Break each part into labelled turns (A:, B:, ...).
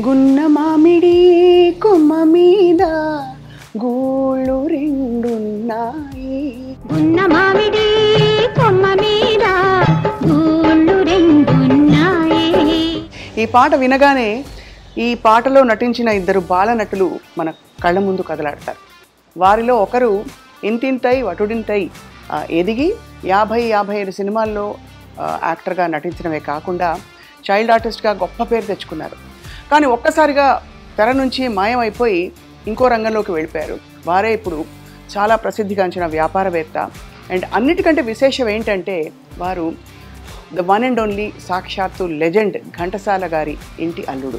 A: గున్న మామిడి కొమ్మ మీద గూళ్ళు రెండున్నాయి.
B: గున్న మామిడి కొమ్మ మీద గూళ్ళు రెండున్నాయి.
A: ఈ పాట వినగానే ఈ పాటలో నటించిన ఇద్దరు బాల నటులు మన కళ్ళ ముందు కదలాడతారు. వారిలో ఒకరు ఇంతింతై వటుడింతై ఎదిగి 50-55 సినిమాల్లో యాక్టర్గా నటించడమే కాకుండా చైల్డ్ ఆర్టిస్ట్గా గొప్ప పేరు తెచ్చుకున్నారు. కానీ ఒక్కసారిగా తెర నుంచి మాయమైపోయి ఇంకో రంగంలోకి వెళ్ళిపోయారు. వారే ఇప్పుడు చాలా ప్రసిద్ధిగాంచిన వ్యాపారవేత్త. అండ్ అన్నిటికంటే విశేషం ఏంటంటే వారు ద వన్ అండ్ ఓన్లీ సాక్షాత్తు లెజెండ్ ఘంటసాల గారి ఇంటి అల్లుడు.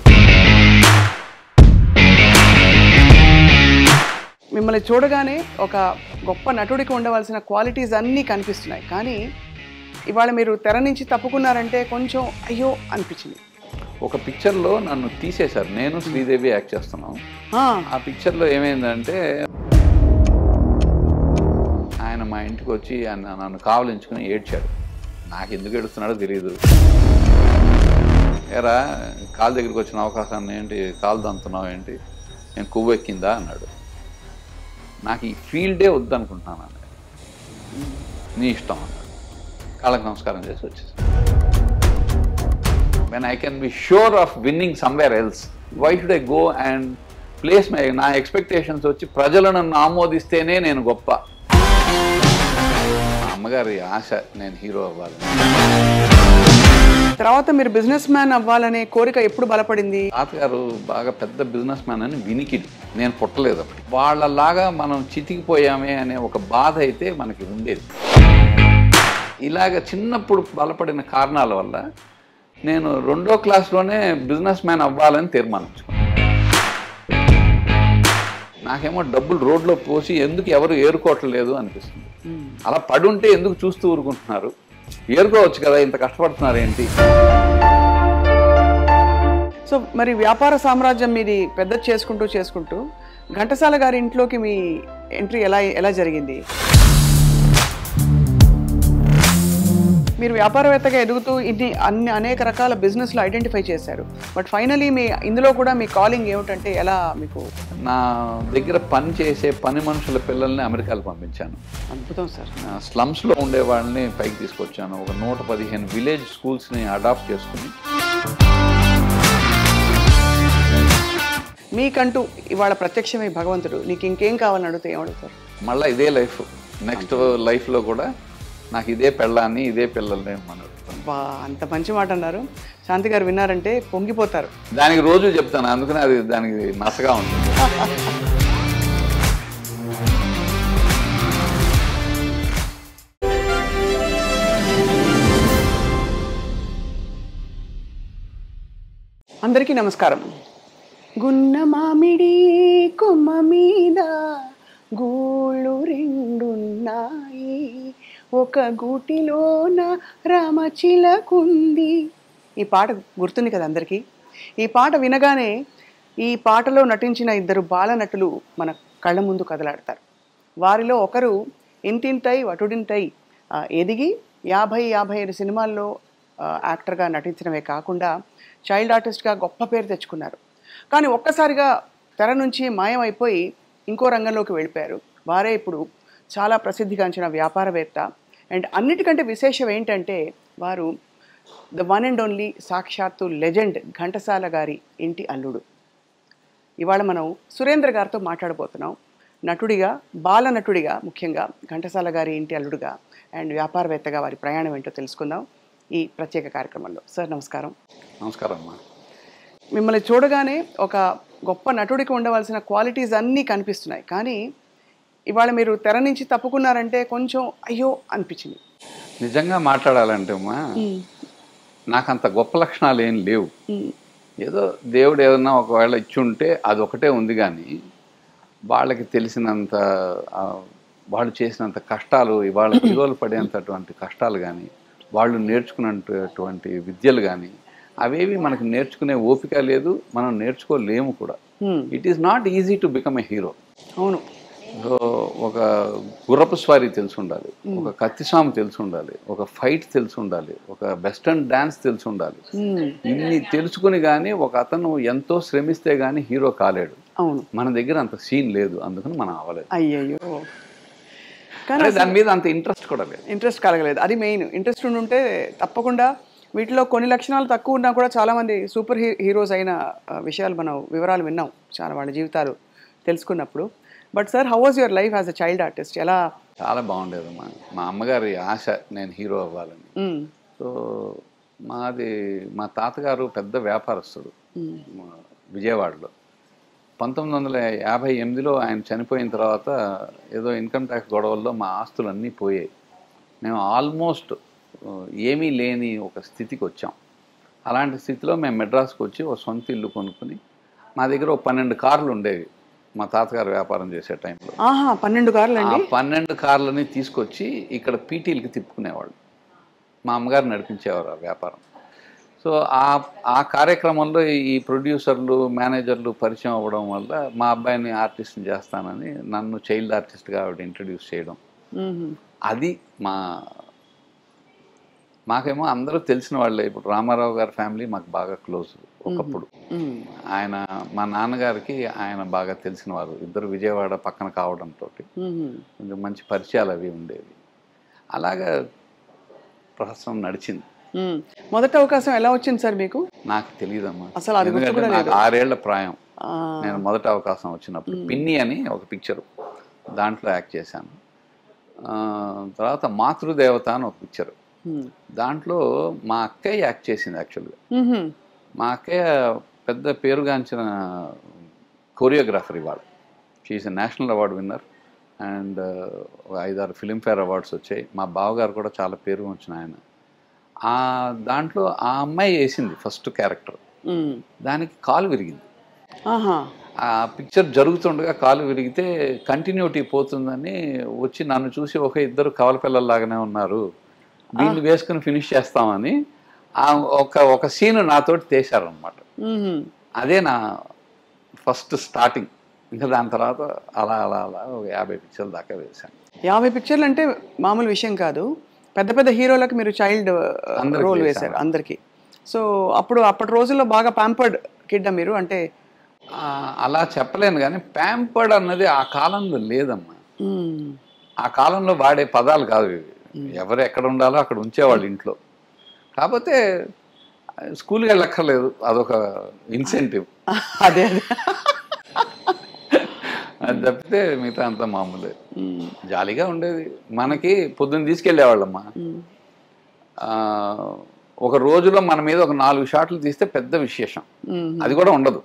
A: మిమ్మల్ని చూడగానే ఒక గొప్ప నటుడికి ఉండవలసిన క్వాలిటీస్ అన్నీ కనిపిస్తున్నాయి. కానీ ఇవాళ మీరు తెర నుంచి తప్పుకున్నారంటే కొంచెం అయ్యో అనిపించింది.
C: ఒక పిక్చర్లో నన్ను తీసేశారు. నేను శ్రీదేవి యాక్ట్ చేస్తున్నాం. ఆ పిక్చర్లో ఏమైందంటే ఆయన మా ఇంటికి వచ్చి ఆయన నన్ను కావలించుకుని ఏడ్చాడు. నాకు ఎందుకు ఏడుస్తున్నాడో తెలియదు. ఎరా కాలు దగ్గరికి వచ్చిన అవకాశాన్ని ఏంటి కాలు దంతున్నావు ఏంటి, నేను కొవ్వు ఎక్కిందా అన్నాడు. నాకు ఈ ఫీల్డే వద్దనుకుంటున్నాను అన్నాడు. నీ ఇష్టం అన్నాడు. కాళ్ళకి నమస్కారం చేసి వచ్చేసి when I can be sure of winning somewhere else, why should I go and place నా ఎక్స్పెక్టేషన్స్ వచ్చి ప్రజలు నన్ను ఆమోదిస్తేనే నేను గొప్ప. మా అమ్మగారి ఆశ నేను హీరో అవ్వాలి.
A: తర్వాత మీరు బిజినెస్ మ్యాన్ అవ్వాలనే కోరిక ఎప్పుడు బలపడింది?
C: తాతగారు బాగా పెద్ద బిజినెస్ మ్యాన్ అని వినికిడి. నేను పుట్టలేదు అప్పుడు. వాళ్ళలాగా మనం చితికిపోయామే అనే ఒక బాధ అయితే మనకి ఉండేది. ఇలాగ చిన్నప్పుడు బలపడిన కారణాల వల్ల నేను 2వ క్లాస్లోనే బిజినెస్ మ్యాన్ అవ్వాలని తీర్మానించుకున్నాను. నాకేమో డబ్బులు రోడ్లో పోసి ఎందుకు ఎవరు ఏరుకోవట్లేదు అనిపిస్తుంది. అలా పడుంటే ఎందుకు చూస్తూ ఊరుకుంటున్నారు, ఏరుకోవచ్చు కదా, ఇంత కష్టపడుతున్నారు ఏంటి.
A: సో మరి వ్యాపార సామ్రాజ్యం మీది పెద్ద చేసుకుంటూ ఘంటసాల గారి ఇంట్లోకి మీ ఎంట్రీ ఎలా జరిగింది? మీరు వ్యాపారవేత్తగా ఎదుగుతూ అనేక రకాల బిజినెస్లు ఐడెంటిఫై చేశారు. బట్ ఫైనలీ ఇందులో కూడా మీ కాలింగ్ ఏమిటంటే ఎలా మీకు?
C: నా దగ్గర పని చేసే పని మనుషుల పిల్లల్ని అమెరికాకు పంపించాను.
A: అద్భుతం సార్.
C: స్లమ్స్లో ఉండే వాళ్ళని పైకి తీసుకొచ్చాను. ఒక 115 విలేజ్ స్కూల్స్ని అడాప్ట్ చేసుకుని.
A: మీకంటూ ఇవాళ ప్రత్యక్షమే భగవంతుడు నీకు ఇంకేం కావాలని అడిగితే ఏమడుగుతారు?
C: మళ్ళీ ఇదే లైఫ్, నెక్స్ట్ లైఫ్లో కూడా నాకు ఇదే పెళ్ళాన్ని ఇదే పిల్లల్ని మనం.
A: అంత మంచి మాట అన్నారు. శాంతి గారు విన్నారంటే పొంగిపోతారు.
C: దానికి రోజు చెప్తాను, అందుకని అది దానికి నసగా ఉంటుంది.
A: అందరికీ నమస్కారం. గున్న మామిడి కొమ్మ మీద గూళ్ళు రెండున్నాయి, ఒక గూటిలోన రామచిలకుంది. ఈ పాట గుర్తుంది కదా అందరికీ? ఈ పాట వినగానే ఈ పాటలో నటించిన ఇద్దరు బాల నటులు మన కళ్ళ ముందు కదలాడతారు. వారిలో ఒకరు ఇంతింతై వటుడింతై ఎదిగి 50-55 సినిమాల్లో యాక్టర్గా నటించడమే కాకుండా చైల్డ్ ఆర్టిస్ట్గా గొప్ప పేరు తెచ్చుకున్నారు. కానీ ఒక్కసారిగా తెర నుంచి మాయమైపోయి ఇంకో రంగంలోకి వెళ్ళిపోయారు. వారే ఇప్పుడు చాలా ప్రసిద్ధిగాంచిన వ్యాపారవేత్త. అండ్ అన్నిటికంటే విశేషం ఏంటంటే వారు ద వన్ అండ్ ఓన్లీ సాక్షాత్తు లెజెండ్ ఘంటసాల గారి ఇంటి అల్లుడు. ఇవాళ మనం సురేంద్ర గారితో మాట్లాడబోతున్నాం. నటుడిగా, బాల నటుడిగా, ముఖ్యంగా ఘంటసాల గారి ఇంటి అల్లుడుగా అండ్ వ్యాపారవేత్తగా వారి ప్రయాణం ఏంటో తెలుసుకుందాం ఈ ప్రత్యేక కార్యక్రమంలో. సార్ నమస్కారం.
C: నమస్కారం అమ్మా.
A: మిమ్మల్ని చూడగానే ఒక గొప్ప నటుడికి ఉండవలసిన క్వాలిటీస్ అన్నీ కనిపిస్తున్నాయి. కానీ ఇవాళ మీరు తెర నుంచి తప్పుకున్నారంటే కొంచెం అయ్యో అనిపించింది.
C: నిజంగా మాట్లాడాలంటే అమ్మా, నాకు అంత గొప్ప లక్షణాలు ఏం లేవు. ఏదో దేవుడు ఏదన్నా ఒకవేళ ఇచ్చి ఉంటే అది ఒకటే ఉంది. కానీ వాళ్ళకి తెలిసినంత, వాళ్ళు చేసినంత కష్టాలు, ఇవాళ హీరోలు పడేంతటువంటి కష్టాలు కానీ, వాళ్ళు నేర్చుకున్నటువంటి విద్యలు కానీ అవేవి మనకు నేర్చుకునే ఓపిక లేదు, మనం నేర్చుకోలేము కూడా. It is not easy to become a hero.
A: అవును.
C: సో ఒక గుర్రపు స్వారీ తెలిసి ఉండాలి, ఒక కత్తిసాము తెలిసి ఉండాలి, ఒక ఫైట్ తెలిసి ఉండాలి, ఒక వెస్టర్న్ డాన్స్ తెలిసి ఉండాలి. ఇన్ని తెలుసుకుని కానీ ఒక అతను ఎంతో శ్రమిస్తే కానీ హీరో కాలేడు.
A: అవును,
C: మన దగ్గర అంత సీన్ లేదు, అందుకని మనం అవ్వలేదు.
A: అయ్యయ్యో,
C: కానీ దాని మీద అంత ఇంట్రెస్ట్ కూడా లేదు.
A: ఇంట్రెస్ట్ కలగలేదు, అది మెయిన్. ఇంట్రెస్ట్ ఉంటే తప్పకుండా వీటిలో కొన్ని లక్షణాలు తక్కువ ఉన్నా కూడా చాలామంది సూపర్ హీరోస్ అయిన విషయాలు మనం వివరాలు విన్నాం చాలా వాళ్ళ జీవితాలు తెలుసుకున్నప్పుడు. But sir, how was your life as a child artist? ఎలా?
C: చాలా బాగుండేది. మా అమ్మగారి ఆశ నేను హీరో అవ్వాలని. సో మా తాతగారు పెద్ద వ్యాపారస్తుడు విజయవాడలో. 1958లో ఆయన చనిపోయిన తర్వాత ఏదో ఇన్కమ్ ట్యాక్స్ గొడవల్లో మా ఆస్తులన్నీ పోయాయి. మేము ఆల్మోస్ట్ ఏమీ లేని ఒక స్థితికి వచ్చాం. అలాంటి స్థితిలో మేము మెడ్రాస్కి వచ్చి ఒక సొంత ఇల్లు కొనుక్కుని, మా దగ్గర ఒక 12 కార్లు ఉండేవి మా తాతగారు వ్యాపారం చేసే టైంలో.
A: 12 కార్లు అండి?
C: 12 కార్లని తీసుకొచ్చి ఇక్కడ పీటీలకి తిప్పుకునేవాళ్ళు. మా అమ్మగారు నడిపించేవారు ఆ వ్యాపారం. సో ఆ కార్యక్రమంలో ఈ ప్రొడ్యూసర్లు మేనేజర్లు పరిచయం అవ్వడం వల్ల మా అబ్బాయిని ఆర్టిస్ట్ని చేస్తానని నన్ను చైల్డ్ ఆర్టిస్ట్గా ఆవిడ ఇంట్రడ్యూస్ చేయడం. అది మాకేమో అందరూ తెలిసిన వాళ్ళే. ఇప్పుడు రామారావు గారి ఫ్యామిలీ మాకు బాగా క్లోజ్. ఒకప్పుడు ఆయన మా నాన్నగారికి ఆయన బాగా తెలిసిన వారు. ఇద్దరు విజయవాడ పక్కన కావడంతో కొంచెం మంచి పరిచయాలు అవి ఉండేవి. అలాగా ప్రహసనం నడిచింది.
A: మొదటి అవకాశం ఎలా వచ్చింది సార్ మీకు?
C: నాకు తెలియదమ్మా,
A: అసలు అది
C: నాకు 6 ఏళ్ల ప్రాయం. నేను మొదటి అవకాశం వచ్చినప్పుడు పిన్ని అని ఒక పిక్చర్, దాంట్లో యాక్ట్ చేశాను. తర్వాత మాతృదేవత అని ఒక పిక్చర్, దాంట్లో మా అక్కయ్య యాక్ట్ చేసింది. యాక్చువల్గా మా అక్కయ్య పెద్ద పేరుగాంచిన కొరియోగ్రాఫర్. ఇవాళ she's a national award winner and 5-6 Filmfare awards వచ్చాయి. మా బావగారు కూడా చాలా పేరు వచ్చిన ఆయన. దాంట్లో ఆ అమ్మాయి వేసింది ఫస్ట్ క్యారెక్టర్. దానికి కాలు విరిగింది. ఆ పిక్చర్ జరుగుతుండగా కాలు విరిగితే కంటిన్యూటీ పోతుందని వచ్చి నన్ను చూసి ఇద్దరు కవల పిల్లల్లాగానే ఉన్నారు, వీళ్ళు వేసుకుని ఫినిష్ చేస్తామని ఒక సీన్ నాతోటి తీశారనమాట. అదే నా ఫస్ట్ స్టార్టింగ్. ఇంకా దాని తర్వాత అలా అలా అలా 50 పిక్చర్ల దాకా వేశాను.
A: 50 పిక్చర్లు అంటే మామూలు విషయం కాదు. పెద్ద పెద్ద హీరోలకు మీరు చైల్డ్ రోల్ వేశారు అందరికి. సో అప్పటి రోజుల్లో బాగా ప్యాంపర్డ్ కిడ్ మీరు? అంటే
C: అలా చెప్పలేను, కానీ ప్యాంపర్డ్ అన్నది ఆ కాలంలో లేదమ్మా. ఆ కాలంలో వాడే పదాలు కాదు ఇవి. ఎవరు ఎక్కడ ఉండాలో అక్కడ ఉంచేవాళ్ళు ఇంట్లో. కాకపోతే స్కూల్కి వెళ్ళక్కర్లేదు, అదొక ఇన్సెంటివ్.
A: అదే
C: అది తప్పితే మిగతా అంతా మామూలే. జాలీగా ఉండేది. మనకి పొద్దున్న తీసుకెళ్ళేవాళ్ళమ్మా. ఒక రోజులో మన మీద ఒక 4 షాట్లు తీస్తే పెద్ద విశేషం, అది కూడా ఉండదు.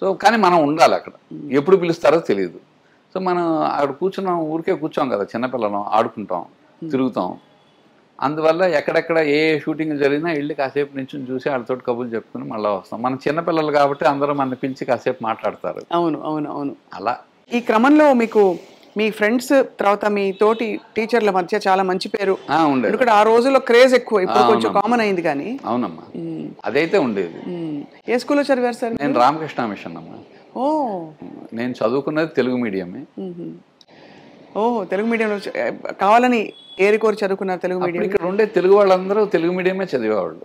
C: సో కానీ మనం ఉండాలి అక్కడ, ఎప్పుడు పిలుస్తారో తెలియదు. సో మనం అక్కడ కూర్చున్నాం, ఊరికే కూర్చోం కదా, చిన్నపిల్లలం, ఆడుకుంటాం, తిరుగుతాం. అందువల్ల ఎక్కడెక్కడ ఏ షూటింగ్ జరిగినా వెళ్ళి కాసేపు నుంచి చూసి వాళ్ళతో కబుర్లు చెప్పుకుని మళ్ళీ వస్తాం. మన చిన్నపిల్లలు కాబట్టి అందరూ మన పిలిచి కాసేపు మాట్లాడతారు.
A: అవును అవును అవును.
C: అలా
A: ఈ క్రమంలో మీకు మీ ఫ్రెండ్స్ తర్వాత మీ తోటి టీచర్ల మధ్య చాలా మంచి పేరు ఉండేది. ఎందుకంటే ఆ రోజుల్లో క్రేజ్ ఎక్కువ, ఇప్పుడు కొంచెం కామన్ అయింది కానీ.
C: అవునమ్మా, అదైతే ఉండేది.
A: ఏ స్కూల్లో చదివారు సార్?
C: నేను రామకృష్ణ మిషన్ అమ్మా.
A: ఓ,
C: నేను చదువుకున్నది తెలుగు మీడియమే.
A: ఓహో, తెలుగు మీడియంలో కావాలని ఏరి కోరి చదువుకున్నారు తెలుగు మీడియం?
C: ఇక్కడ ఉండే తెలుగు వాళ్ళందరూ తెలుగు మీడియమే చదివేవాళ్ళు.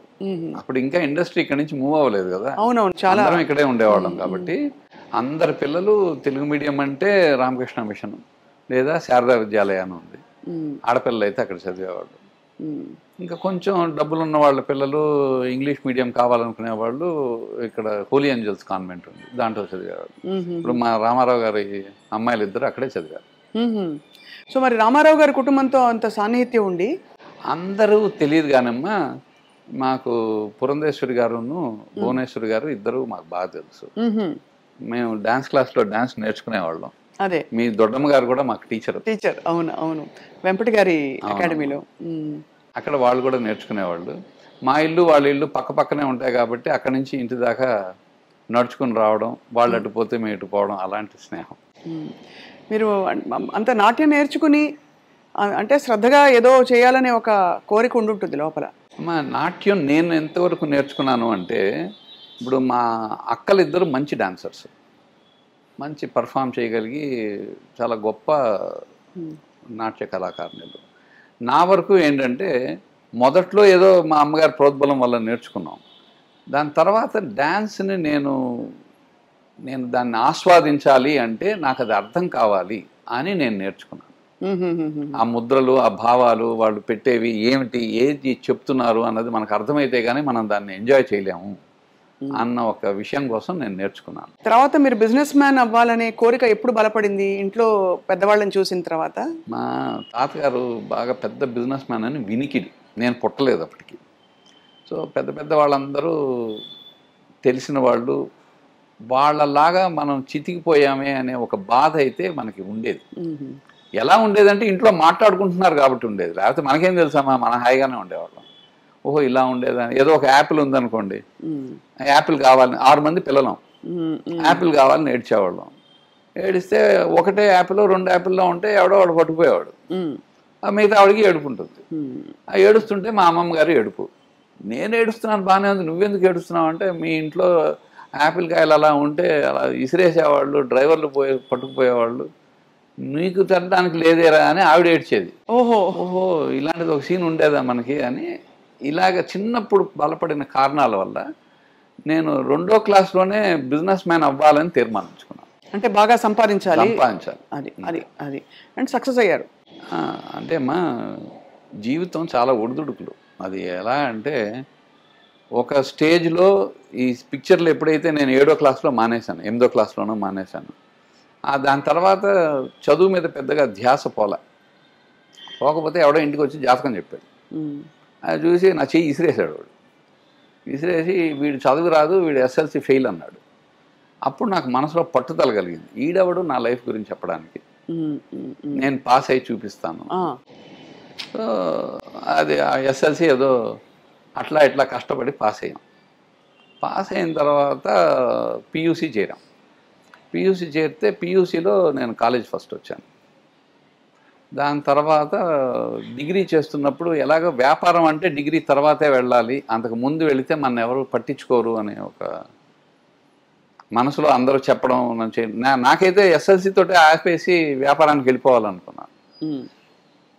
C: అప్పుడు ఇంకా ఇండస్ట్రీ ఇక్కడ నుంచి మూవ్ అవ్వలేదు కదా.
A: అవునవును, చాలా
C: ఇక్కడే ఉండేవాళ్ళం. కాబట్టి అందరి పిల్లలు తెలుగు మీడియం అంటే రామకృష్ణ మిషన్ లేదా శారదా విద్యాలయ అని ఉంది. ఆడపిల్లలు అయితే అక్కడ చదివేవాళ్ళు. ఇంకా కొంచెం డబ్బులు ఉన్న వాళ్ళ పిల్లలు ఇంగ్లీష్ మీడియం కావాలనుకునే వాళ్ళు ఇక్కడ హోలీ ఏంజల్స్ కాన్వెంట్ ఉంది, దాంట్లో చదివేవాళ్ళు. ఇప్పుడు మా రామారావు గారి అమ్మాయిలు ఇద్దరు అక్కడే చదివారు.
A: సో మరి రామారావు గారి కుటుంబంతో అంత సాన్నిహిత్యం ఉండి?
C: అందరూ తెలియదు కానమ్మా, మాకు పురంధేశ్వరి గారును భువనేశ్వరి గారు ఇద్దరు మాకు బాగా తెలుసు. మేము డాన్స్ క్లాస్లో డాన్స్ నేర్చుకునేవాళ్ళం.
A: అదే,
C: మీ దొడ్డమ్మ గారు కూడా మాకు టీచర్.
A: అవును అవును, వెంపటి గారి అకాడమీలో.
C: అక్కడ వాళ్ళు కూడా నేర్చుకునేవాళ్ళు. మా ఇల్లు వాళ్ళ ఇల్లు పక్క పక్కనే ఉంటాయి కాబట్టి అక్కడి నుంచి ఇంటి దాకా నడుచుకుని రావడం, వాళ్ళు అటుపోతే మేము ఇటుపోవడం, అలాంటి స్నేహం.
A: మీరు అంత నాట్యం నేర్చుకుని అంటే శ్రద్ధగా ఏదో చేయాలనే ఒక కోరిక ఉండుంటుంది లోపల.
C: మా నాట్యం నేను ఎంతవరకు నేర్చుకున్నాను అంటే, ఇప్పుడు మా అక్కలిద్దరు మంచి డాన్సర్స్. మంచి పర్ఫామ్ చేయగలిగి చాలా గొప్ప నాట్య కళాకారులు. నా వరకు ఏంటంటే మొదట్లో ఏదో మా అమ్మగారి ప్రోద్బలం వల్ల నేర్చుకున్నాం. దాని తర్వాత డ్యాన్స్ని నేను దాన్ని ఆస్వాదించాలి అంటే నాకు అది అర్థం కావాలి అని నేను నేర్చుకున్నాను. ఆ ముద్రలు, ఆ భావాలు, వాళ్ళు పెట్టేవి ఏది చెప్తున్నారు అన్నది మనకు అర్థమైతే కానీ మనం దాన్ని ఎంజాయ్ చేయలేము అన్న ఒక విషయం కోసం నేను నేర్చుకున్నాను.
A: తర్వాత మీరు బిజినెస్ మ్యాన్ అవ్వాలనే కోరిక ఎప్పుడు బలపడింది ఇంట్లో పెద్దవాళ్ళని చూసిన తర్వాత?
C: మా తాతగారు బాగా పెద్ద బిజినెస్ మ్యాన్ అని వినికిడి, నేను పుట్టలేదు అప్పటికి. సో పెద్ద పెద్ద వాళ్ళందరూ తెలిసిన వాళ్ళు, వాళ్ళలాగా మనం చితికిపోయామే అనే ఒక బాధ అయితే మనకి ఉండేది. ఎలా ఉండేదంటే ఇంట్లో మాట్లాడుకుంటున్నారు కాబట్టి ఉండేది, లేకపోతే మనకేం తెలుసమ్మా, మనం హాయిగానే ఉండేవాళ్ళం. ఓహో ఇలా ఉండేదని. ఏదో ఒక యాపిల్ ఉందనుకోండి, యాపిల్ కావాలని 6 మంది పిల్లలం, యాపిల్ కావాలని ఏడ్చేవాళ్ళం. ఏడిస్తే ఒకటే యాపిల్ 2 యాపిల్లో ఉంటే ఎవడో వాడు పట్టుకుపోయేవాడు, మిగతా ఆవిడకి ఏడుపు ఉంటుంది. ఆ ఏడుస్తుంటే మా అమ్మమ్మ గారు ఏడుపు. నేను ఏడుస్తున్నాను బాగానే ఉంది, నువ్వెందుకు ఏడుస్తున్నావు అంటే, మీ ఇంట్లో యాపిల్ కాయలు అలా ఉంటే అలా ఇసిరేసేవాళ్ళు, డ్రైవర్లు పట్టుకుపోయేవాళ్ళు, నీకు తినడానికి లేదేరా అని ఆవిడ ఏడ్చేది. ఓహో ఇలాంటిది ఒక సీన్ ఉండేదా మనకి అని. ఇలాగ చిన్నప్పుడు బలపడిన కారణాల వల్ల నేను 2వ క్లాస్లోనే బిజినెస్ మ్యాన్ అవ్వాలని తీర్మానించుకున్నాను.
A: అంటే బాగా సంపాదించాలి.
C: అది
A: అది అది అండ్ సక్సెస్ అయ్యారు.
C: అంటే మా జీవితం చాలా ఒడిదుడుకులు. అది ఎలా అంటే, ఒక స్టేజ్లో ఈ పిక్చర్లు ఎప్పుడైతే నేను 7వ క్లాస్లో మానేశాను, 8వ క్లాస్లోనూ మానేశాను, దాని తర్వాత చదువు మీద పెద్దగా ధ్యాస పోకపోతే ఎవడో ఇంటికి వచ్చి జాతకం చెప్పాడు. అది చూసి నా చెయ్యి ఇసిరేసాడు వాడు. విసిరేసి వీడు చదువు రాదు, వీడు ఎస్ఎల్సి ఫెయిల్ అన్నాడు. అప్పుడు నాకు మనసులో పట్టుదల కలిగింది, ఈడెవడు నా లైఫ్ గురించి చెప్పడానికి, నేను పాస్ అయ్యి చూపిస్తాను. సో అది ఎస్ఎల్సి ఏదో అట్లా ఇట్లా కష్టపడి పాస్ అయ్యాం. పాస్ అయిన తర్వాత పియూసీ చేరాం. పియూసీ చేరితే పియూసీలో నేను కాలేజ్ ఫస్ట్ వచ్చాను. దాని తర్వాత డిగ్రీ చేస్తున్నప్పుడు ఎలాగో వ్యాపారం అంటే డిగ్రీ తర్వాతే వెళ్ళాలి, అంతకు ముందు వెళితే మన ఎవరు పట్టించుకోరు అనే ఒక మనసులో అందరూ చెప్పడం. నాకైతే ఎస్ఎల్సి తోటి ఆపేసి వ్యాపారానికి వెళ్ళిపోవాలనుకున్నాను.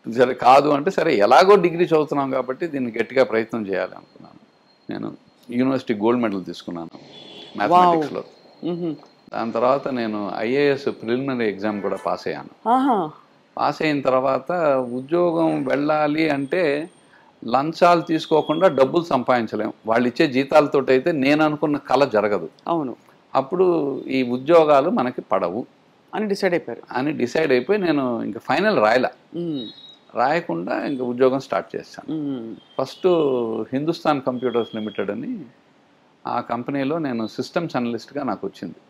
C: సరే కాదు అంటే, సరే ఎలాగో డిగ్రీ చదువుతున్నాం కాబట్టి దీన్ని గట్టిగా ప్రయత్నం చేయాలి అనుకున్నాను. నేను యూనివర్సిటీ గోల్డ్ మెడల్ తీసుకున్నాను మ్యాథమెటిక్స్లో. దాని తర్వాత నేను ఐఏఎస్ ప్రిలిమినరీ ఎగ్జామ్ కూడా పాస్ అయ్యాను. పాస్ అయిన తర్వాత ఉద్యోగం వెళ్ళాలి అంటే లంచాలు తీసుకోకుండా డబ్బులు సంపాదించలేము, వాళ్ళు ఇచ్చే జీతాలతో అయితే నేను అనుకున్న కళ జరగదు.
A: అవును.
C: అప్పుడు ఈ ఉద్యోగాలు మనకి పడవు
A: అని డిసైడ్ అయిపోయి నేను ఇంకా ఫైనల్ రాయకుండా ఇంకా ఉద్యోగం స్టార్ట్ చేశాను. ఫస్ట్ హిందుస్థాన్ కంప్యూటర్స్ లిమిటెడ్ అని ఆ కంపెనీలో నేను సిస్టమ్స్ అనలిస్ట్గా నాకు వచ్చింది.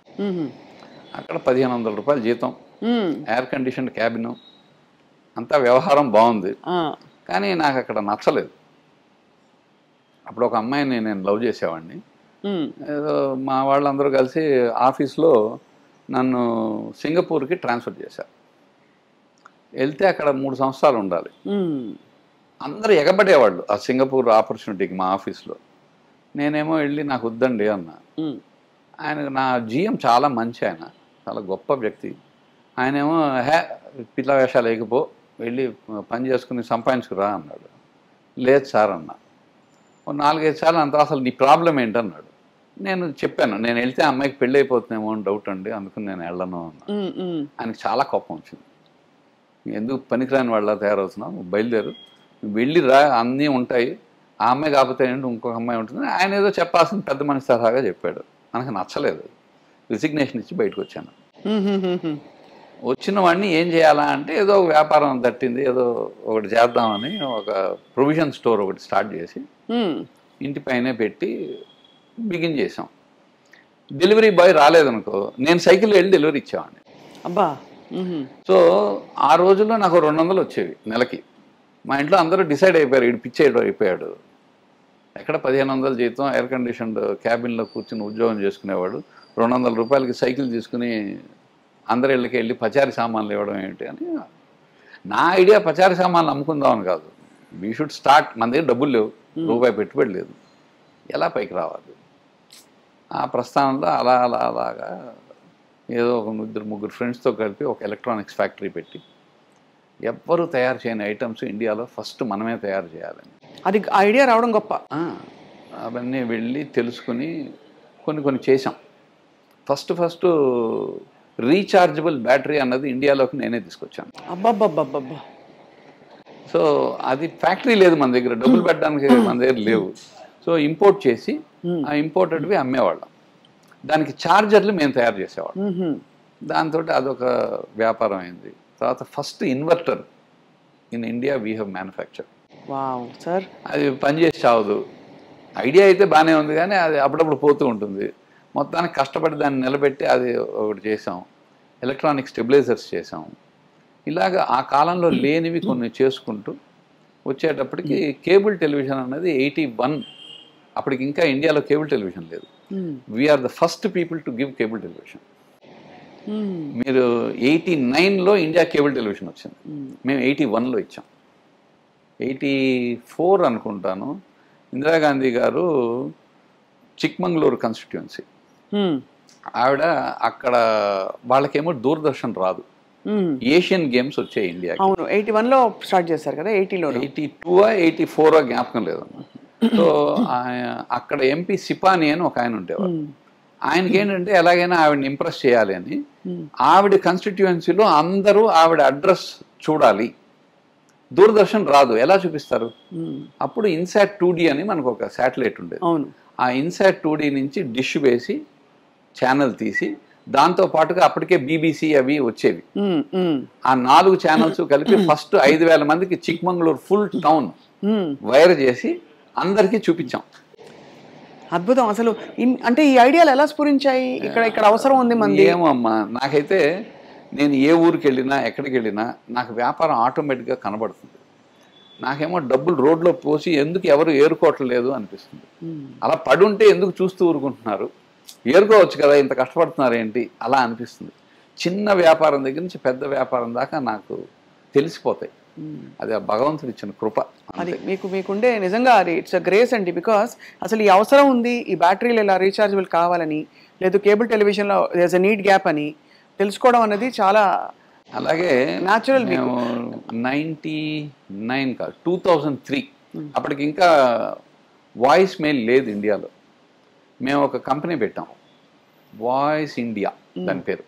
A: అక్కడ 1500 రూపాయలు జీతం, ఎయిర్ కండిషన్ క్యాబిన్, అంతా వ్యవహారం బాగుంది. కానీ నాకు అక్కడ నచ్చలేదు. అప్పుడు ఒక అమ్మాయిని నేను లవ్ చేసేవాడిని. ఏదో మా వాళ్ళందరూ కలిసి ఆఫీస్లో నన్ను సింగపూర్కి ట్రాన్స్ఫర్ చేశారు. వెళ్తే అక్కడ 3 సంవత్సరాలు ఉండాలి. అందరూ ఎగబడేవాళ్ళు ఆ సింగపూర్ ఆపర్చునిటీకి మా ఆఫీస్లో. నేనేమో వెళ్ళి నాకు వద్దండి అన్నా. ఆయన నా జీఎం చాలా మంచి, ఆయన చాలా గొప్ప వ్యక్తి. ఆయనేమో పిల్ల వేషాలు లేకపో, వెళ్ళి పని చేసుకుని సంపాదించుకురా అన్నాడు. లేదు సార్ అన్నా. 4-5 సార్లు అంత అసలు నీ ప్రాబ్లం ఏంటన్నాడు. నేను చెప్పాను, నేను వెళ్తే అమ్మాయికి పెళ్ళి అయిపోతుందేమో అని డౌట్ అండి, అందుకని నేను వెళ్ళను అన్నా. ఆయనకి చాలా కోపం వచ్చింది. ఎందుకు పనికిరాని వాళ్ళ తయారవుతున్నావు, నువ్వు బయలుదేరు, నువ్వు వెళ్ళి రా, అన్నీ ఉంటాయి, ఆ అమ్మాయి కాకపోతే ఏంటి ఇంకొక అమ్మాయి ఉంటుంది. ఆయన ఏదో చెప్పాల్సిన పెద్ద మనిషి తరహాగా చెప్పాడు. మనకు నచ్చలేదు, రిజిగ్నేషన్ ఇచ్చి బయటకు వచ్చాను. వచ్చిన వాడిని ఏం చేయాలా అంటే, ఏదో ఒక వ్యాపారం తట్టింది, ఏదో ఒకటి చేద్దామని ఒక ప్రొవిజన్ స్టోర్ ఒకటి స్టార్ట్ చేసి ఇంటి పైనే పెట్టి బిగిన్ చేసాం. డెలివరీ బాయ్ రాలేదనుకో, నేను సైకిల్ వెళ్ళి డెలివరీ ఇచ్చేవాడిని. అబ్బా.
C: సో ఆ రోజుల్లో నాకు 200 వచ్చేవి నెలకి. మా ఇంట్లో అందరూ డిసైడ్ అయిపోయారు, వీడు పిచ్చేయడం అయిపోయాడు. ఎక్కడ 1500 జీతం, ఎయిర్ కండిషన్డ్ క్యాబిన్లో కూర్చుని ఉద్యోగం చేసుకునేవాడు, 200 రూపాయలకి సైకిల్ తీసుకుని అందరి ఇళ్ళకి వెళ్ళి పచారీ సామాన్లు ఇవ్వడం ఏంటి అని నా ఐడియా. పచారీ సామాన్లు అమ్ముకుందామని కాదు, వీ షుడ్ స్టార్ట్. మన దగ్గర డబ్బులు లేవు, రూపాయి పెట్టుబడి లేదు, ఎలా పైకి రావాలి. ఆ ప్రస్థానంలో అలాగా ఏదో ఒక ముగ్గురు ఫ్రెండ్స్తో కలిపి ఒక ఎలక్ట్రానిక్స్ ఫ్యాక్టరీ పెట్టి ఎవ్వరూ తయారు చేయని ఐటమ్స్ ఇండియాలో ఫస్ట్ మనమే తయారు చేయాలని.
A: అది ఐడియా రావడం గొప్ప.
C: అవన్నీ వెళ్ళి తెలుసుకుని కొన్ని చేసాం. ఫస్ట్ రీఛార్జబుల్ బ్యాటరీ అన్నది ఇండియాలోకి నేనే తీసుకొచ్చాను.
A: అబ్బబ్బబ్బబ్బబ్బా.
C: సో అది ఫ్యాక్టరీ లేదు మన దగ్గర, డబ్బులు పెట్టడానికి మన దగ్గర లేవు. సో ఇంపోర్ట్ చేసి ఆ ఇంపోర్టెడ్వి అమ్మేవాళ్ళం. దానికి ఛార్జర్లు మేము తయారు చేసేవాళ్ళం. దాంతో అదొక వ్యాపారం అయింది. తర్వాత first inverter in India we have manufacture.
A: Wow sir.
C: అది పనిచేసి చావదు. ఐడియా అయితే బాగానే ఉంది కానీ అది అప్పుడప్పుడు పోతూ ఉంటుంది. మొత్తానికి కష్టపడి దాన్ని నిలబెట్టి అది ఒకటి చేసాం. ఎలక్ట్రానిక్ స్టెబిలైజర్స్ చేసాం. ఇలాగ ఆ కాలంలో లేనివి కొన్ని చేసుకుంటూ వచ్చేటప్పటికి కేబుల్ టెలివిజన్ అనేది 81. అప్పటికి ఇంకా ఇండియాలో కేబుల్ టెలివిజన్ లేదు. We're the first people to give cable television. మీరు 89లో ఇండియా కేబుల్ టెలివిజన్ వచ్చింది. మేము 81లో ఇచ్చాం. 84 అనుకుంటాను ఇందిరాగాంధీ గారు చిక్మంగళూరు కాన్స్టిట్యుయెన్సీ ఆవిడ అక్కడ వాళ్ళకేమో దూరదర్శన్ రాదు. ఏషియన్ గేమ్స్ వచ్చాయి ఇండియాకి.
A: అవును 81లో స్టార్ట్ చేశారు కదా. 80లో
C: 82 84 జ్ఞాపకం లేదు. సో అక్కడ ఎంపీ సిపాని అని ఒక ఆయన ఉండేవారు. ఆయనకి ఏంటంటే ఎలాగైనా ఆవిడని ఇంప్రెస్ చేయాలి అని ఆవిడ కాన్స్టిట్యుయెన్సీలో అందరూ ఆవిడ అడ్రస్ చూడాలి. దూరదర్శన్ రాదు, ఎలా చూపిస్తారు? అప్పుడు ఇన్సాట్ 2D అని మనకు ఒక శాటిలైట్ ఉండేది. ఆ ఇన్సాట్ 2D నుంచి డిష్ వేసి ఛానల్ తీసి దాంతో పాటుగా అప్పటికే BBC అవి వచ్చేవి. ఆ 4 ఛానల్స్ కలిపి ఫస్ట్ 5,000 మందికి చిక్మంగళూరు ఫుల్ టౌన్ వైర్ చేసి అందరికీ చూపించాం.
A: అద్భుతం. అసలు అంటే ఈ ఐడియాలు ఎలా స్ఫురించాయి? ఇక్కడ అవసరం ఉంది మంది.
C: ఏమో అమ్మా, నాకైతే నేను ఏ ఊరికి వెళ్ళినా ఎక్కడికి వెళ్ళినా నాకు వ్యాపారం ఆటోమేటిక్గా కనబడుతుంది. నాకేమో డబ్బులు రోడ్లో పోసి ఎందుకు ఎవరు ఏరుకోవట్లేదు అనిపిస్తుంది. అలా పడుంటే ఎందుకు చూస్తూ ఊరుకుంటున్నారు, ఏరుకోవచ్చు కదా, ఇంత కష్టపడుతున్నారు ఏంటి అలా అనిపిస్తుంది. చిన్న వ్యాపారం దగ్గర నుంచి పెద్ద వ్యాపారం దాకా నాకు తెలిసిపోతాయి. అది ఆ భగవంతుడు ఇచ్చిన కృప.
A: అది మీకుండే నిజంగా అది ఇట్స్ అ గ్రేస్ అండి. బికాస్ అసలు ఈ అవసరం ఉంది, ఈ బ్యాటరీలు ఇలా రీఛార్జబుల్ కావాలని, లేదు కేబుల్ టెలివిజన్లో దేర్స్ ఎ నీడ్ గ్యాప్ అని తెలుసుకోవడం అనేది చాలా.
C: అలాగే
A: న్యాచురల్.
C: మేము 99 కాదు 2003 అప్పటికి ఇంకా వాయిస్ మెయిల్ లేదు ఇండియాలో. మేము ఒక కంపెనీ పెట్టాం, వాయిస్ ఇండియా దాని పేరు.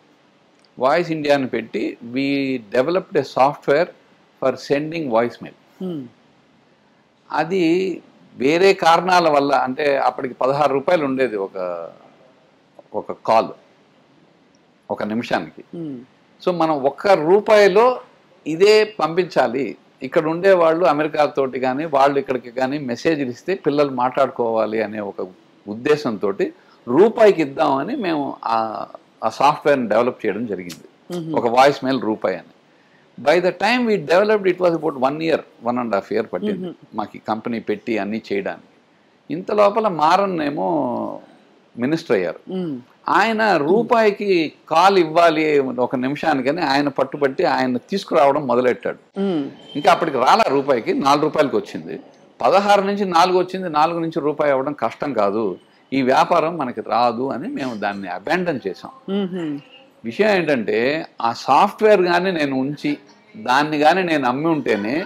C: వాయిస్ ఇండియా అని పెట్టి we developed A software for sending voice mail. అది వేరే కారణాల వల్ల, అంటే అప్పటికి 16 రూపాయలు ఉండేది ఒక కాల్ ఒక నిమిషానికి. సో మనం ₹1 ఇదే పంపించాలి. ఇక్కడ ఉండేవాళ్ళు అమెరికాతోటి కానీ వాళ్ళు ఇక్కడికి కానీ మెసేజ్లు ఇస్తే పిల్లలు మాట్లాడుకోవాలి అనే ఒక ఉద్దేశంతో రూపాయికి ఇద్దామని మేము ఆ సాఫ్ట్వేర్ని డెవలప్ చేయడం జరిగింది. ఒక వాయిస్ మెయిల్ రూపాయి అని. By the time we developed it was about 1.5 year పట్టింది మాకు కంపెనీ పెట్టి అన్నీ చేయడానికి. ఇంత లోపల మారన్ ఏమో మినిస్టర్ అయ్యారు. ఆయన రూపాయికి కాల్ ఇవ్వాలి ఒక నిమిషానికని ఆయన పట్టుబట్టి ఆయన తీసుకురావడం మొదలెట్టాడు. ఇంకా అప్పటికి రాలా రూపాయికి, ₹4 వచ్చింది. 16 నుంచి 4 వచ్చింది. 4 నుంచి రూపాయి అవ్వడం కష్టం కాదు, ఈ వ్యాపారం మనకి రాదు అని మేము దాన్ని అబాండన్ చేసాం. విషయం ఏంటంటే ఆ సాఫ్ట్వేర్ కానీ నేను ఉంచి దాన్ని కానీ నేను అమ్మి ఉంటేనే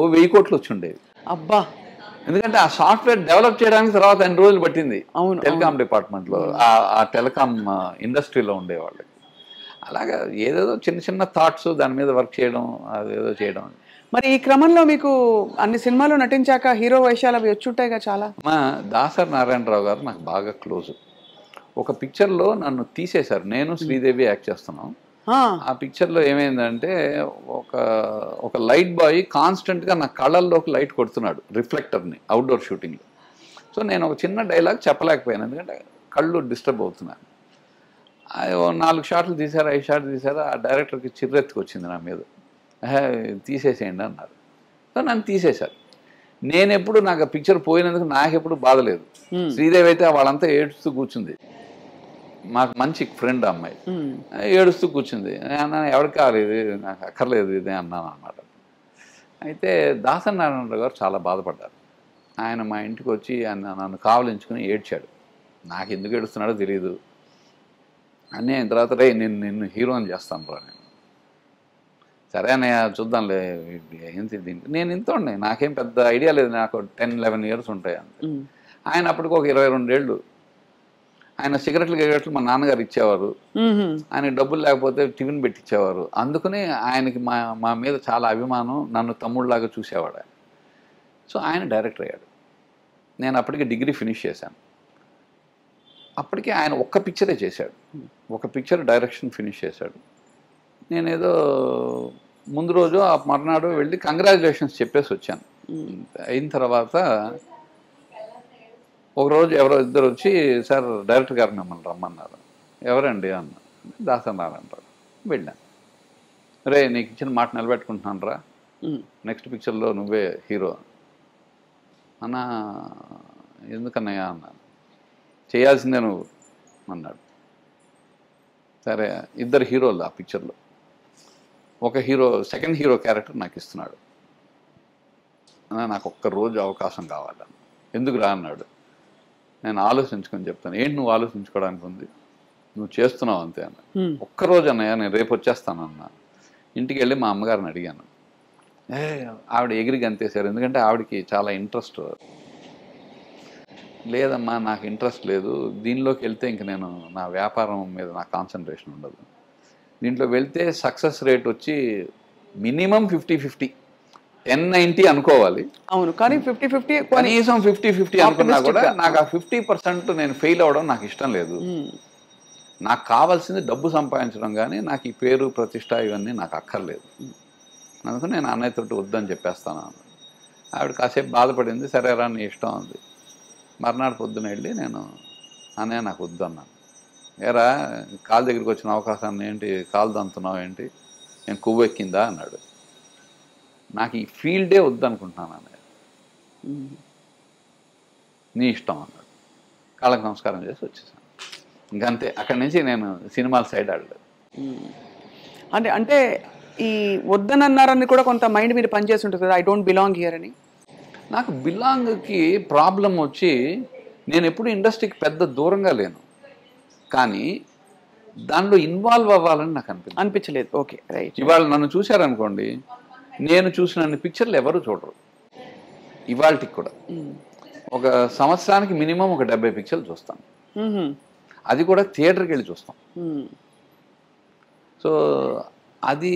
C: $1,000 కోట్లు వచ్చి ఉండేవి.
A: అబ్బా.
C: ఎందుకంటే ఆ సాఫ్ట్వేర్ డెవలప్ చేయడానికి తర్వాత 2 రోజులు పట్టింది టెలికాం డిపార్ట్మెంట్లో, ఆ టెలికాం ఇండస్ట్రీలో ఉండేవాళ్ళకి. అలాగా ఏదేదో చిన్న చిన్న థాట్స్ దాని మీద వర్క్ చేయడం, అదేదో చేయడం.
A: మరి ఈ క్రమంలో మీకు అన్ని సినిమాలు నటించాక హీరో వేషాలు అవి వచ్చుంటాయిగా చాలా.
C: మా దాసరి నారాయణరావు గారు నాకు బాగా క్లోజ్. ఒక పిక్చర్లో నన్ను తీసేశారు, నేను శ్రీదేవి యాక్ట్ చేస్తున్నాం. ఆ పిక్చర్లో ఏమైందంటే ఒక లైట్ బాయ్ కాన్స్టెంట్గా నా కళ్ళల్లోకి లైట్ కొడుతున్నాడు, రిఫ్లెక్టర్ని, అవుట్డోర్ షూటింగ్లో. సో నేను ఒక చిన్న డైలాగ్ చెప్పలేకపోయాను, ఎందుకంటే కళ్ళు డిస్టర్బ్ అవుతున్నాను. 4 షాట్లు తీశారు, 5 షాట్లు తీశారు. ఆ డైరెక్టర్కి చిర్రెత్తుకు వచ్చింది నా మీద, తీసేసేయండి అన్నారు. సో నన్ను తీసేశారు. నేనెప్పుడు నాకు ఆ పిక్చర్ పోయినందుకు నాకెప్పుడు బాధలేదు. శ్రీదేవి అయితే వాళ్ళంతా ఏడుస్తూ కూర్చుంది, మాకు మంచి ఫ్రెండ్ అమ్మాయి, ఏడుస్తూ కూర్చుంది. ఎవరికి కావాలి ఇది, నాకు అక్కర్లేదు ఇది అన్నాను అన్నమాట. అయితే దాసరి నారాయణరావు గారు చాలా బాధపడ్డారు. ఆయన మా ఇంటికి వచ్చి నన్ను కావలించుకుని ఏడ్చాడు. నాకు ఎందుకు ఏడుస్తున్నాడో తెలియదు. అన్నీ అయిన తర్వాత రే నిన్ను హీరోని చేస్తాను రా నేను. సరే అన్నయ్య చూద్దాంలే ఏంటి దీనికి. నేను ఇంత ఉండే, నాకేం పెద్ద ఐడియా లేదు, నాకు 10-11 ఇయర్స్ ఉంటాయి అంతే. ఆయన అప్పటికి ఒక 22 ఏళ్ళు. ఆయన సిగరెట్లు మా నాన్నగారు ఇచ్చేవారు. ఆయన డబ్బులు లేకపోతే టిఫిన్ పెట్టించేవారు. అందుకని ఆయనకి మా మీద చాలా అభిమానం, నన్ను తమ్ముళ్ళలాగా చూసేవాడు ఆయన. సో ఆయన డైరెక్టర్ అయ్యాడు. నేను అప్పటికి డిగ్రీ ఫినిష్ చేశాను. అప్పటికే ఆయన ఒక్క పిక్చరే చేశాడు, ఒక పిక్చర్ డైరెక్షన్ ఫినిష్ చేశాడు. నేనేదో ముందు రోజు ఆ మర్నాడు వెళ్ళి కంగ్రాచులేషన్స్ చెప్పేసి వచ్చాను. అయిన తర్వాత ఒకరోజు ఎవరో ఇద్దరు వచ్చి, సార్ డైరెక్టర్ గారు మిమ్మల్ని రమ్మన్నారు. ఎవరండి అన్న. దాసన్నారు అంటారు. వెళ్ళాను. రే నీకు ఇచ్చిన మాట నిలబెట్టుకుంటున్నాను రా, నెక్స్ట్ పిక్చర్లో నువ్వే హీరో అన్నా. ఎందుకన్నయ్యా అన్నాను. చేయాల్సిందే నువ్వు అన్నాడు. సరే, ఇద్దరు హీరోలు ఆ పిక్చర్లో. ఒక హీరో సెకండ్ హీరో క్యారెక్టర్ నాకు ఇస్తున్నాడు. నాకు ఒక్క రోజు అవకాశం కావాలన్న. ఎందుకు రా అన్నాడు. నేను ఆలోచించుకొని చెప్తాను. ఏంటి నువ్వు ఆలోచించుకోవడానికి ఉంది, నువ్వు చేస్తున్నావు అంతే అన్న. ఒక్కరోజు అన్నయ్య నేను రేపు వచ్చేస్తానన్నా. ఇంటికి వెళ్ళి మా అమ్మగారిని అడిగాను. ఆవిడ ఎగిరి గంతేశారు, ఎందుకంటే ఆవిడకి చాలా ఇంట్రెస్ట్. లేదమ్మా నాకు ఇంట్రెస్ట్ లేదు, దీనిలోకి వెళ్తే ఇంక నేను నా వ్యాపారం మీద నా కాన్సన్ట్రేషన్ ఉండదు. దీంట్లో వెళ్తే సక్సెస్ రేట్ వచ్చి మినిమం 50-50, 10-90 అనుకోవాలి.
A: అవును, కానీ 50-50
C: కనీసం 50-50 అనుకున్నా కూడా నాకు ఆ 50% నేను ఫెయిల్ అవ్వడం నాకు ఇష్టం లేదు. నాకు కావాల్సింది డబ్బు సంపాదించడం, కానీ నాకు ఈ పేరు ప్రతిష్ట ఇవన్నీ నాకు అక్కర్లేదు. అందుకని నేను అన్నయ్యతో వద్దని చెప్పేస్తాను. ఆవిడ కాసేపు బాధపడింది. సరే రా నీ ఇష్టం ఉంది. మర్నాడు పొద్దున వెళ్ళి నేను అన్నయ్య నాకు వద్దు అన్నాను. ఏరా కాలు దగ్గరికి వచ్చిన అవకాశాన్ని ఏంటి కాలు దంతున్నావు ఏంటి, నేను కొవ్వు ఎక్కిందా అన్నాడు. నాకు ఈ ఫీల్డే వద్దు అనుకుంటున్నాను అన్నయ్య, నీ ఇష్టం అన్నాడు. కాళ్ళకి నమస్కారం చేసి వచ్చేసాను. ఇంకంతే, అక్కడి నుంచి నేను సినిమాల సైడ్ ఆడలేదు.
A: అంటే ఈ వద్దనన్నారని కూడా కొంత మైండ్ మీద పనిచేసి ఉంటుంది కదా, ఐ డోంట్ బిలాంగ్ హియర్ అని.
C: నాకు బిలాంగ్కి ప్రాబ్లం వచ్చి, నేను ఎప్పుడు ఇండస్ట్రీకి పెద్ద దూరంగా లేను, కానీ దానిలో ఇన్వాల్వ్ అవ్వాలని నాకు
A: అనిపించలేదు. Okay right.
C: ఇవాళ నన్ను చూశారనుకోండి, నేను చూసిన పిక్చర్లు ఎవరు చూడరు ఇవాళకి కూడా. ఒక సంవత్సరానికి మినిమం ఒక 70 పిక్చర్లు చూస్తాను. అది కూడా థియేటర్కి వెళ్ళి చూస్తాం. సో అది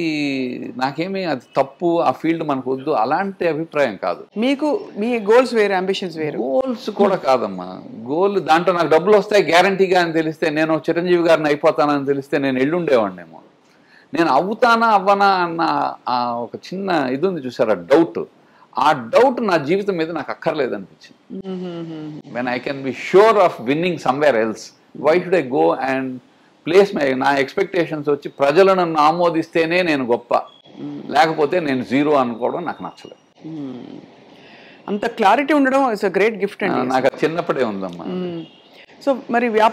C: నాకేమీ అది తప్పు, ఆ ఫీల్డ్ మనకు వద్దు అలాంటి అభిప్రాయం కాదు.
A: మీకు మీ గోల్స్ వేరు, అంబిషన్స్ వేరు.
C: గోల్స్ కూడా కాదమ్మా. గోల్ దాంట్లో నాకు డబ్బులు వస్తాయి గ్యారంటీగా అని తెలిస్తే, నేను చిరంజీవి గారిని అయిపోతానని తెలిస్తే నేను ఎల్లుండేవాడినేమో. నేను అవుతానా అవ్వనా అన్న ఆ ఒక చిన్న ఇది ఉంది చూసారా, డౌట్. ఆ డౌట్ నా జీవితం మీద నాకు అక్కర్లేదు అనిపించింది. When I can be sure of winning somewhere else, why should I go and place నా ఎక్స్పెక్టేషన్స్ వచ్చి ప్రజలు నన్ను ఆమోదిస్తేనే నేను గొప్ప, లేకపోతే నేను జీరో అనుకోవడం నాకు నచ్చలేదు.
A: అంత క్లారిటీ ఉండడం ఇట్స్ అ గ్రేట్ గిఫ్ట్ అండి.
C: నాకు చిన్నప్పుడే ఉందమ్మా.
A: సో మరి వ్యాపారం